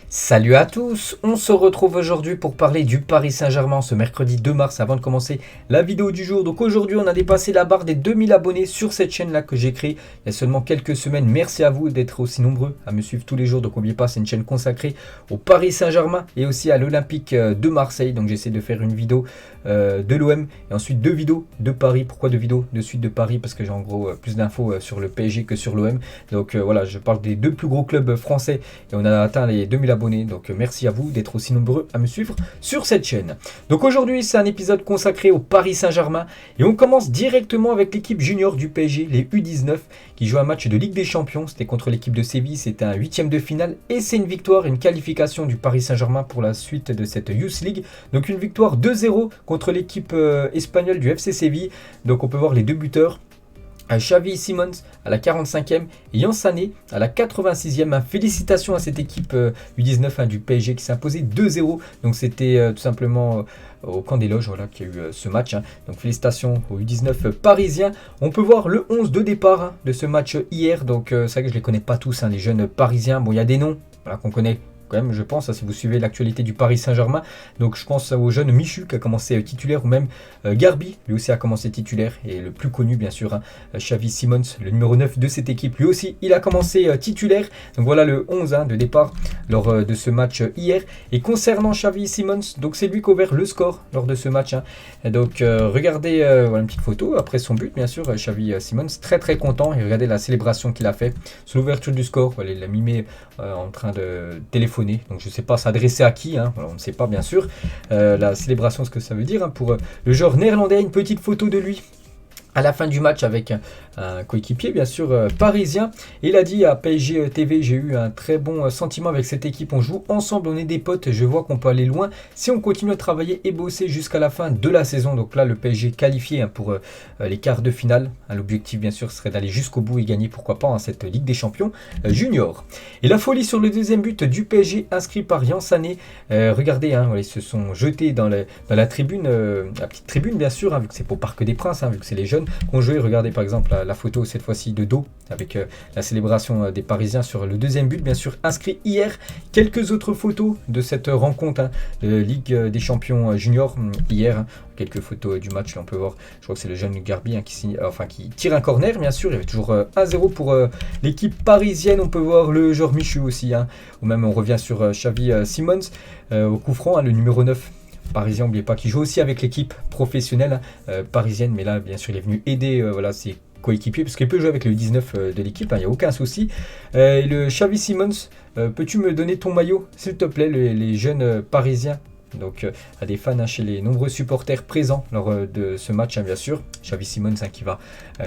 Salut à tous, on se retrouve aujourd'hui pour parler du Paris Saint-Germain ce mercredi 2 mars avant de commencer la vidéo du jour. Donc aujourd'hui on a dépassé la barre des 2000 abonnés sur cette chaîne là que j'ai créée il y a seulement quelques semaines. Merci à vous d'être aussi nombreux à me suivre tous les jours. Donc n'oubliez pas, c'est une chaîne consacrée au Paris Saint-Germain et aussi à l'Olympique de Marseille. Donc j'essaie de faire une vidéo de l'OM et ensuite deux vidéos de Paris. Pourquoi deux vidéos de suite de Paris? Parce que j'ai en gros plus d'infos sur le PSG que sur l'OM. Donc voilà, je parle des deux plus gros clubs français et on a atteint les 2000 abonnés. Donc merci à vous d'être aussi nombreux à me suivre sur cette chaîne. Donc aujourd'hui c'est un épisode consacré au Paris Saint-Germain et on commence directement avec l'équipe junior du PSG, les U19 qui jouent un match de Ligue des Champions. C'était contre l'équipe de Séville, c'était un huitième de finale et c'est une victoire, une qualification du Paris Saint-Germain pour la suite de cette Youth League. Donc une victoire 2-0 contre l'équipe espagnole du FC Séville. Donc on peut voir les deux buteurs. Xavi Simons à la 45e et Yan Sané à la 86e. Félicitations à cette équipe U19 du PSG qui s'est imposée 2-0. Donc c'était tout simplement au camp des loges voilà, qu'il y a eu ce match. Donc félicitations aux U19 parisiens. On peut voir le 11 de départ de ce match hier. Donc c'est vrai que je ne les connais pas tous, les jeunes parisiens. Bon, il y a des noms qu'on connaît quand même, je pense, si vous suivez l'actualité du Paris Saint-Germain. Donc je pense au jeune Michu qui a commencé titulaire, ou même Garbi, lui aussi a commencé titulaire, et le plus connu bien sûr, Xavi Simons, le numéro 9 de cette équipe, lui aussi il a commencé titulaire. Donc voilà le 11 de départ lors de ce match hier. Et concernant Xavi Simons, donc c'est lui qui a ouvert le score lors de ce match. Et donc regardez, voilà une petite photo après son but bien sûr, Xavi Simons très très content, et regardez la célébration qu'il a fait sur l'ouverture du score. Voilà, il l'a mimé en train de téléphoner. Donc je ne sais pas s'adresser à qui, voilà, on ne sait pas bien sûr la célébration, ce que ça veut dire pour le joueur néerlandais. Une petite photo de lui à la fin du match avec un coéquipier bien sûr parisien. Et il a dit à PSG TV: j'ai eu un très bon sentiment avec cette équipe, on joue ensemble, on est des potes, je vois qu'on peut aller loin si on continue à travailler et bosser jusqu'à la fin de la saison. Donc là le PSG qualifié pour les quarts de finale. L'objectif bien sûr serait d'aller jusqu'au bout et gagner pourquoi pas cette Ligue des Champions junior. Et la folie sur le deuxième but du PSG inscrit par Yan Sané. Regardez, voilà, ils se sont jetés dans la tribune, la petite tribune bien sûr, vu que c'est au Parc des Princes, vu que c'est les jeunes qu'on jouait. Regardez par exemple la photo cette fois-ci de dos avec la célébration des Parisiens sur le deuxième but bien sûr inscrit hier. Quelques autres photos de cette rencontre de Ligue des Champions junior hier. Quelques photos du match, là on peut voir, je crois que c'est le jeune Garbi qui tire un corner bien sûr. Il y avait toujours 1-0 pour l'équipe parisienne. On peut voir le joueur Michu aussi, ou même on revient sur Xavi Simons au coup franc, le numéro 9 parisien, n'oubliez pas qu'il joue aussi avec l'équipe professionnelle parisienne, mais là bien sûr il est venu aider ses coéquipiers parce qu'il peut jouer avec le 19 de l'équipe, il n'y a aucun souci. Et le Xavi Simons, peux-tu me donner ton maillot s'il te plaît? Les jeunes parisiens, donc à des fans chez les nombreux supporters présents lors de ce match bien sûr. Xavi Simons qui va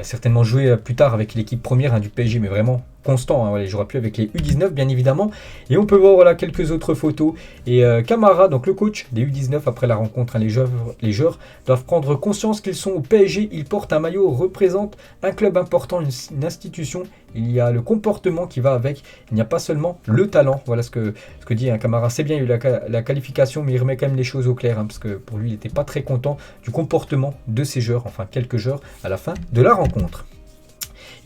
certainement jouer plus tard avec l'équipe première du PSG, mais vraiment constant, il ne jouera plus avec les U19 bien évidemment. Et on peut voir quelques autres photos. Et Camara, donc le coach des U19 après la rencontre, les joueurs doivent prendre conscience qu'ils sont au PSG, ils portent un maillot, représentent un club important, une institution. Il y a le comportement qui va avec, il n'y a pas seulement le talent. Voilà ce que dit Camara. C'est bien, il y a eu la qualification, mais il remet quand même les choses au clair, parce que pour lui il n'était pas très content du comportement de ses joueurs, enfin quelques joueurs à la fin de la rencontre.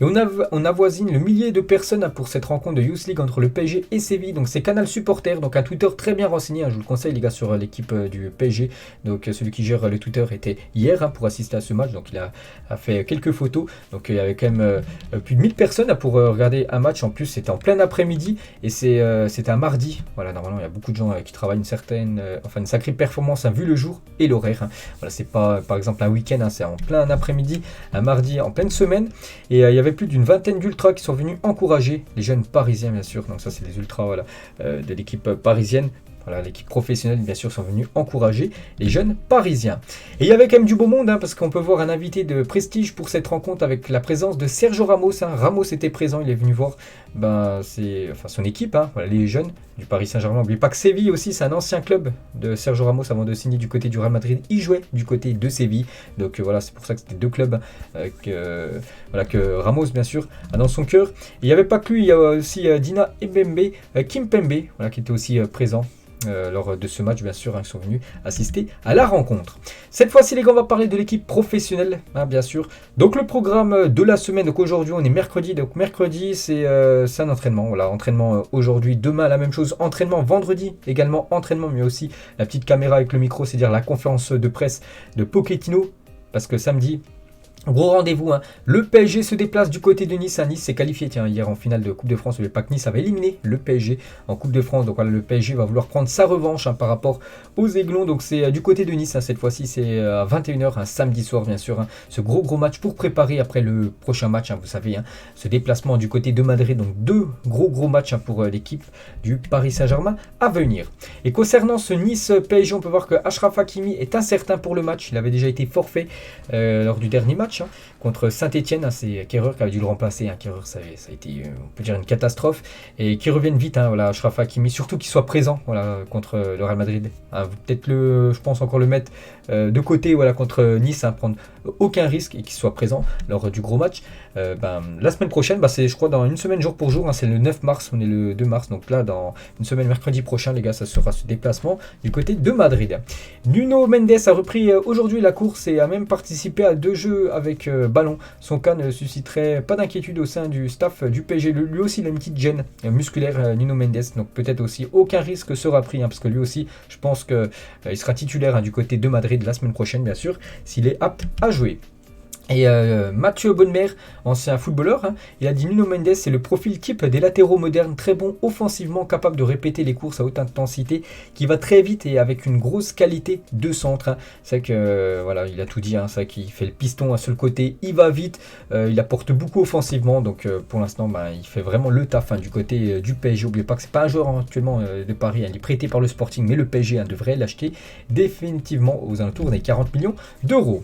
Et on avoisine le millier de personnes pour cette rencontre de Youth League entre le PSG et Séville. Donc c'est Canal Supporter, donc un Twitter très bien renseigné. Je vous le conseille les gars sur l'équipe du PSG. Donc celui qui gère le Twitter était hier pour assister à ce match. Donc il a fait quelques photos. Donc il y avait quand même plus de 1000 personnes pour regarder un match. En plus c'était en plein après-midi et c'était un mardi. Voilà, normalement il y a beaucoup de gens qui travaillent une sacrée performance vu le jour et l'horaire. Voilà, c'est pas par exemple un week-end, c'est en plein après-midi, un mardi en pleine semaine. Et il y avait plus d'une vingtaine d'ultras qui sont venus encourager les jeunes parisiens bien sûr. Donc ça c'est les ultras de l'équipe parisienne. Voilà, l'équipe professionnelle bien sûr sont venus encourager les jeunes parisiens. Et il y avait quand même du beau monde, parce qu'on peut voir un invité de prestige pour cette rencontre avec la présence de Sergio Ramos. Ramos était présent, il est venu voir son équipe, voilà, les jeunes du Paris Saint-Germain. N'oubliez pas que Séville aussi, c'est un ancien club de Sergio Ramos avant de signer du côté du Real Madrid. Il jouait du côté de Séville. Donc voilà, c'est pour ça que c'était deux clubs que Ramos bien sûr a dans son cœur. Et il n'y avait pas que lui, il y a aussi Dina Kimpembe, voilà, qui était aussi présent. lors de ce match, bien sûr, qui sont venus assister à la rencontre. Cette fois-ci, les gars, on va parler de l'équipe professionnelle, bien sûr. Donc le programme de la semaine, donc aujourd'hui on est mercredi, donc mercredi c'est un entraînement, voilà, entraînement aujourd'hui, demain la même chose, entraînement vendredi également, entraînement, mais aussi la petite caméra avec le micro, c'est-à-dire la conférence de presse de Pochettino, parce que samedi, gros rendez-vous, le PSG se déplace du côté de Nice. Nice s'est qualifié hier en finale de Coupe de France. Le PAC Nice avait éliminé le PSG en Coupe de France. Donc voilà, le PSG va vouloir prendre sa revanche par rapport aux Aiglons. Donc c'est du côté de Nice. Cette fois-ci, c'est à 21h, un samedi soir bien sûr. Ce gros match pour préparer après le prochain match. Vous savez, ce déplacement du côté de Madrid. Donc deux gros matchs pour l'équipe du Paris Saint-Germain à venir. Et concernant ce Nice-PSG, on peut voir que Achraf Hakimi est incertain pour le match. Il avait déjà été forfait lors du dernier match. Contre Saint-Etienne, c'est Kehrer qui avait dû le remplacer. Kehrer, ça a été, on peut dire, une catastrophe. Et qui revienne vite, voilà, Achraf Hakimi, surtout qu'il soit présent contre le Real Madrid. Peut-être, je pense, encore le mettre de côté contre Nice, prendre aucun risque et qu'il soit présent lors du gros match. La semaine prochaine, c'est je crois dans une semaine jour pour jour, c'est le 9 mars, on est le 2 mars, donc là dans une semaine mercredi prochain les gars, ça sera ce déplacement du côté de Madrid. Nuno Mendes a repris aujourd'hui la course et a même participé à 2 jeux avec ballon. Son cas ne susciterait pas d'inquiétude au sein du staff du PSG. Lui aussi il a une petite gêne musculaire, Nuno Mendes, donc peut-être aussi aucun risque sera pris, parce que lui aussi je pense qu'il sera titulaire du côté de Madrid la semaine prochaine bien sûr, s'il est apte à jouer. Et Mathieu Bonnemer, ancien footballeur, il a dit Nuno Mendes c'est le profil type des latéraux modernes, très bon offensivement, capable de répéter les courses à haute intensité, qui va très vite et avec une grosse qualité de centre. C'est vrai que voilà, il a tout dit, c'est vrai qu'il fait le piston sur le côté, il va vite, il apporte beaucoup offensivement, donc pour l'instant il fait vraiment le taf du côté du PSG. N'oubliez pas que c'est pas un joueur actuellement de Paris, il est prêté par le Sporting, mais le PSG devrait l'acheter définitivement aux alentours des 40 millions d'euros.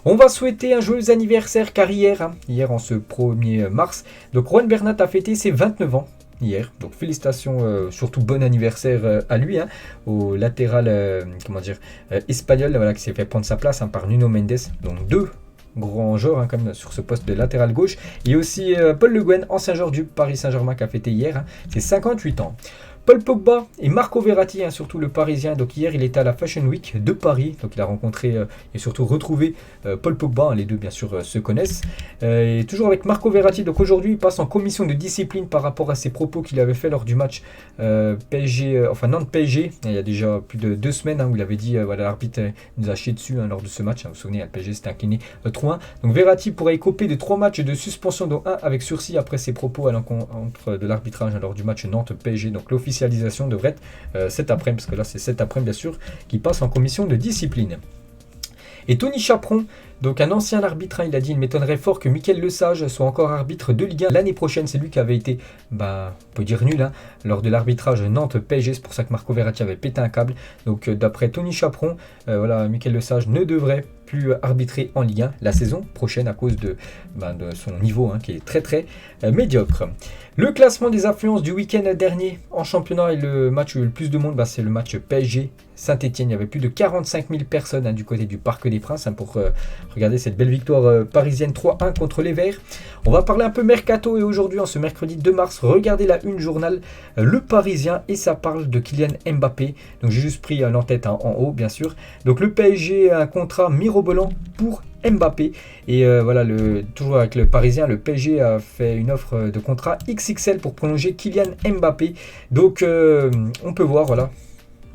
On va souhaiter un joyeux anniversaire car hier en ce 1er mars, donc Juan Bernat a fêté ses 29 ans hier. Donc félicitations, surtout bon anniversaire à lui, au latéral espagnol, qui s'est fait prendre sa place par Nuno Mendes. Donc deux grands joueurs comme sur ce poste de latéral gauche. Et aussi Paul Le Guen, ancien joueur du Paris Saint-Germain qui a fêté hier ses 58 ans. Paul Pogba et Marco Verratti, surtout le Parisien. Donc hier, il était à la Fashion Week de Paris. Donc il a rencontré et surtout retrouvé Paul Pogba. Les deux, bien sûr, se connaissent. Et toujours avec Marco Verratti. Donc aujourd'hui, il passe en commission de discipline par rapport à ses propos qu'il avait fait lors du match Nantes-PSG. Il y a déjà plus de 2 semaines où il avait dit l'arbitre nous a chié dessus lors de ce match. Vous vous souvenez, le PSG s'était incliné 3-1. Donc Verratti pourrait écoper de 3 matchs de suspension, dont 1 avec sursis après ses propos à l'encontre de l'arbitrage lors du match Nantes-PSG. Donc l'officialisation devrait être cet après-midi, parce que là c'est cet après-midi bien sûr, qui passe en commission de discipline. Et Tony Chaperon, donc un ancien arbitre, il a dit « Il m'étonnerait fort que Mickaël Lesage soit encore arbitre de Ligue 1 l'année prochaine. » C'est lui qui avait été, on peut dire nul, lors de l'arbitrage Nantes-PSG. C'est pour ça que Marco Verratti avait pété un câble. Donc d'après Tony Chaperon, Mickaël Lesage ne devrait plus arbitrer en Ligue 1 la saison prochaine à cause de son niveau qui est très médiocre. Le classement des affluences du week-end dernier en championnat et le match où il y a eu le plus de monde, c'est le match PSG Saint-Etienne. Il y avait plus de 45 000 personnes du côté du Parc des Princes pour regarder cette belle victoire parisienne 3-1 contre les Verts. On va parler un peu mercato et aujourd'hui, en ce mercredi 2 mars, regardez la une journal Le Parisien et ça parle de Kylian Mbappé. Donc j'ai juste pris l'entête en haut bien sûr. Donc le PSG a un contrat mirobolant pour Mbappé et toujours avec le Parisien, le PSG a fait une offre de contrat XXL pour prolonger Kylian Mbappé. Donc on peut voir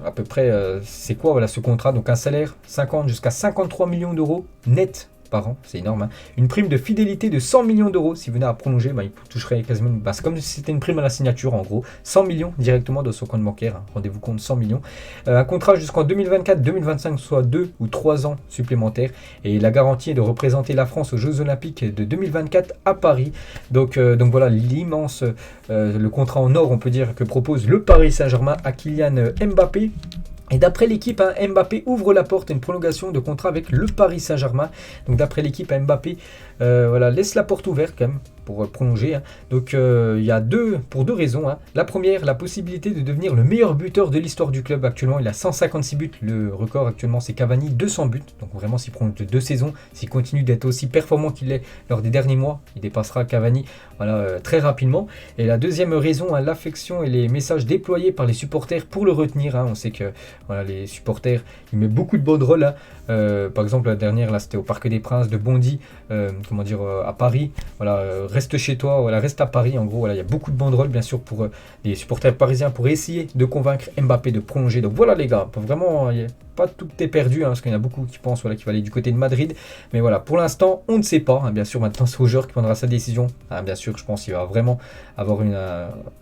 à peu près c'est quoi ce contrat. Donc un salaire 50 jusqu'à 53 millions d'euros net par an, c'est énorme. Une prime de fidélité de 100 millions d'euros. Si vous venez à prolonger, il toucherait quasiment, c'est comme si c'était une prime à la signature en gros. 100 millions directement de son compte bancaire. Rendez-vous compte, 100 millions. Un contrat jusqu'en 2024-2025, soit 2 ou 3 ans supplémentaires. Et la garantie est de représenter la France aux Jeux Olympiques de 2024 à Paris. Donc voilà l'immense, le contrat en or, on peut dire, que propose le Paris Saint-Germain à Kylian Mbappé. Et d'après l'équipe, Mbappé ouvre la porte à une prolongation de contrat avec le Paris Saint-Germain. Donc d'après l'équipe, Mbappé laisse la porte ouverte quand même pour prolonger. Hein. Donc il y a pour deux raisons. Hein. La première, la possibilité de devenir le meilleur buteur de l'histoire du club actuellement. Il a 156 buts. Le record actuellement c'est Cavani, 200 buts. Donc vraiment s'il prolonge de 2 saisons, s'il continue d'être aussi performant qu'il est lors des derniers mois, il dépassera Cavani très rapidement. Et la deuxième raison, hein, l'affection et les messages déployés par les supporters pour le retenir. Hein. On sait que les supporters, ils mettent beaucoup de banderoles. Hein. Par exemple la dernière là c'était au Parc des Princes de Bondy, à Paris. Reste chez toi, reste à Paris. En gros, il y a beaucoup de banderoles bien sûr pour les supporters parisiens pour essayer de convaincre Mbappé de prolonger. Donc voilà les gars, vraiment, pas tout est perdu, hein, parce qu'il y en a beaucoup qui pensent qu'il va aller du côté de Madrid. Mais voilà, pour l'instant, on ne sait pas. Hein, bien sûr, maintenant c'est au joueur qui prendra sa décision. Hein, bien sûr, je pense qu'il va vraiment avoir une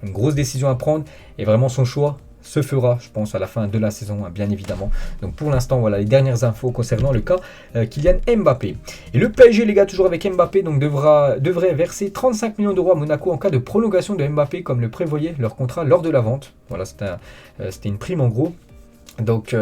grosse décision à prendre et vraiment son choix se fera, je pense, à la fin de la saison, hein, bien évidemment. Donc pour l'instant, voilà les dernières infos concernant le cas Kylian Mbappé. Et le PSG, les gars, toujours avec Mbappé, donc devrait verser 35 millions d'euros à Monaco en cas de prolongation de Mbappé, comme le prévoyait leur contrat lors de la vente. Voilà, c'était une prime en gros. Donc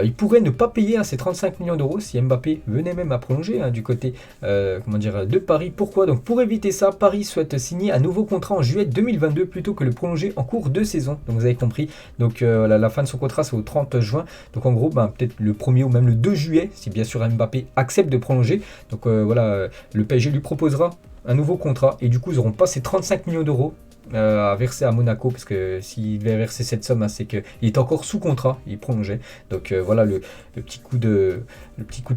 il pourrait ne pas payer ces 35 millions d'euros si Mbappé venait même à prolonger du côté de Paris. Pourquoi? Donc pour éviter ça, Paris souhaite signer un nouveau contrat en juillet 2022 plutôt que le prolonger en cours de saison. Donc vous avez compris. Donc la fin de son contrat c'est au 30 juin. Donc en gros peut-être le 1er ou même le 2 juillet si bien sûr Mbappé accepte de prolonger. Donc le PSG lui proposera un nouveau contrat et du coup ils n'auront pas ces 35 millions d'euros à verser à Monaco, parce que s'il devait verser cette somme, c'est qu'il est encore sous contrat, il prolongeait. Donc voilà le petit coup de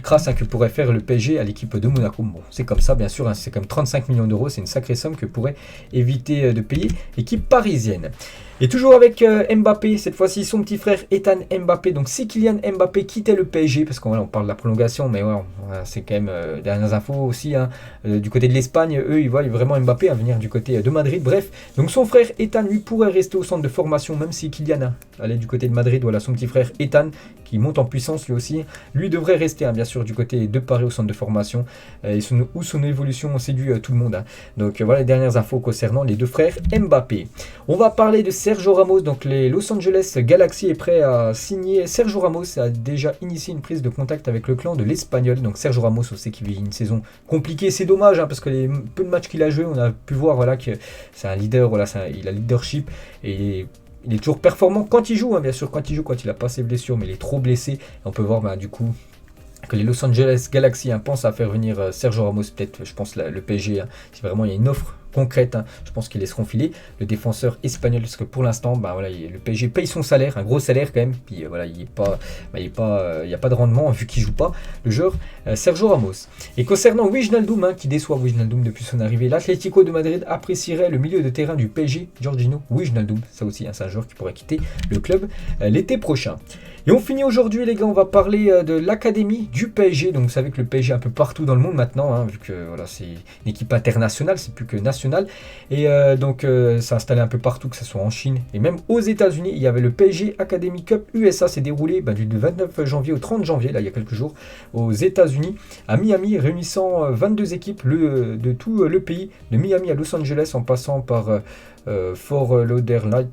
crasse que pourrait faire le PSG à l'équipe de Monaco. Bon, c'est comme ça bien sûr, c'est comme 35 millions d'euros, c'est une sacrée somme que pourrait éviter de payer l'équipe parisienne. Et toujours avec Mbappé, cette fois-ci son petit frère Ethan Mbappé. Donc si Kylian Mbappé quittait le PSG, parce qu'on parle de la prolongation, mais c'est quand même dernières infos aussi, du côté de l'Espagne, eux ils voient vraiment Mbappé venir du côté de Madrid. Bref, donc son frère Ethan lui pourrait rester au centre de formation, même si Kylian allait du côté de Madrid. Voilà, son petit frère Ethan qui monte en puissance lui aussi, lui devrait rester bien sûr du côté de Paris au centre de formation, où son évolution séduit tout le monde. Donc voilà les dernières infos concernant les deux frères Mbappé. On va parler de Sergio Ramos. Donc les Los Angeles Galaxy est prêt à signer. Sergio Ramos a déjà initié une prise de contact avec le clan de l'Espagnol. Donc Sergio Ramos, on sait qu'il vit une saison compliquée, c'est dommage parce que les peu de matchs qu'il a joué, on a pu voir que c'est un leader, il a leadership et il est toujours performant quand il joue, bien sûr, quand il n'a pas ses blessures, mais il est trop blessé. Et on peut voir du coup que les Los Angeles Galaxy pensent à faire venir Sergio Ramos, peut-être, je pense, le PSG, si vraiment il y a une offre concrète, je pense qu'ils laisseront filer le défenseur espagnol, parce que pour l'instant, le PSG paye son salaire, un gros salaire quand même, puis il n'y a pas de rendement vu qu'il ne joue pas, le joueur Sergio Ramos. Et concernant Wijnaldum, qui déçoit Wijnaldum depuis son arrivée, l'Atlético de Madrid apprécierait le milieu de terrain du PSG, Georginio Wijnaldum, ça aussi, c'est un joueur qui pourrait quitter le club l'été prochain. Et on finit aujourd'hui les gars, on va parler de l'académie du PSG. Donc vous savez que le PSG est un peu partout dans le monde maintenant, vu que c'est une équipe internationale, c'est plus que national. Et c'est installé un peu partout, que ce soit en Chine et même aux États-Unis. Il y avait le PSG Academy Cup USA, s'est déroulé du 29 janvier au 30 janvier, là il y a quelques jours, aux États-Unis, à Miami, réunissant 22 équipes de tout le pays, de Miami à Los Angeles en passant par Fort Lauderdale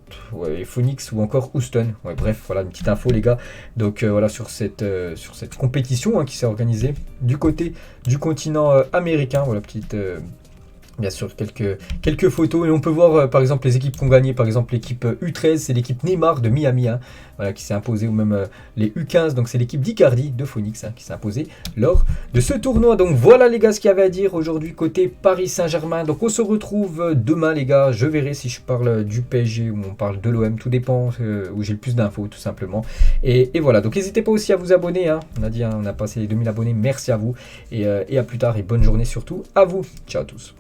et Phoenix ou encore Houston. Bref, voilà une petite info les gars. Donc sur cette compétition qui s'est organisée du côté du continent américain. Voilà petite bien sûr quelques photos et on peut voir par exemple les équipes qui ont gagné. Par exemple l'équipe U13 c'est l'équipe Neymar de Miami qui s'est imposée, ou même les U15 donc c'est l'équipe d'Icardi de Phoenix qui s'est imposée lors de ce tournoi. Donc voilà les gars ce qu'il y avait à dire aujourd'hui côté Paris Saint-Germain. Donc on se retrouve demain les gars, je verrai si je parle du PSG ou on parle de l'OM, tout dépend où j'ai le plus d'infos tout simplement. Et voilà, donc n'hésitez pas aussi à vous abonner, on a dit on a passé les 2000 abonnés, merci à vous et à plus tard et bonne journée surtout à vous, ciao à tous.